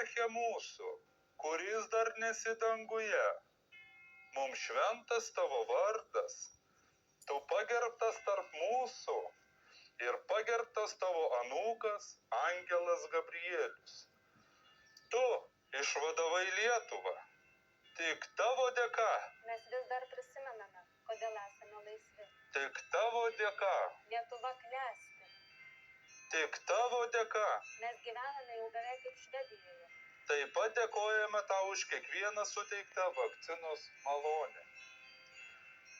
monarche mūsų, kuris dar nesi danguje, mums šventas tavo vardas, tu pagerbtas tarp mūsų ir pagerbtas tavo anūkas angelas Gabrielius. Tu išvadavai Lietuvą, tik tavo dėka. Mes vis dar prisimename, kodėl esame laisvi. Tik tavo dėka. Lietuva klesti. Tik tavo dėka. Mes gyvename jau beveik kaip Švedijoje. Taip pat dėkojame tau už kiekvieną suteiktą vakcinos malonę.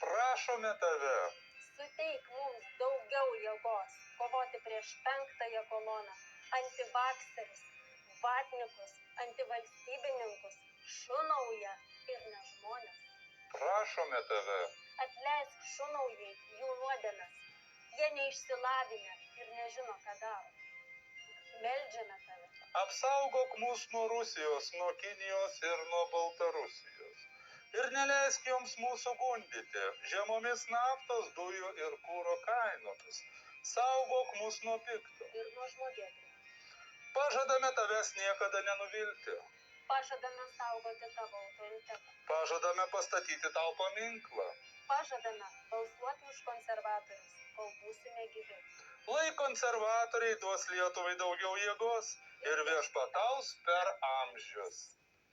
Prašome tave. Suteik mums daugiau jėgos kovoti prieš 5-ąją koloną, antivakserius, vatnikus, antivalstybininkus, šunaują ir nežmonės. Prašome tave. Atleisk šunaujai jų nuodėmes. Jie neišsilavinę ir nežino, ką daro. Meldžiame tave. Apsaugok mus nuo Rusijos, nuo Kinijos ir nuo Baltarusijos. Ir neleisk joms mūsų gundyti žemomis naftos, dujų ir kūro kainomis. Saugok mus nuo pikto. Ir nuo žmogėdrių. Pažadame tavęs niekada nenuvilti. Pažadame saugoti tavo autoritetą. Pažadame pastatyti tau paminklą. Pažadame balsuoti už konservatorius, kol būsime gyvi. Lai konservatoriai duos Lietuvai daugiau jėgos ir viešpataus per amžius.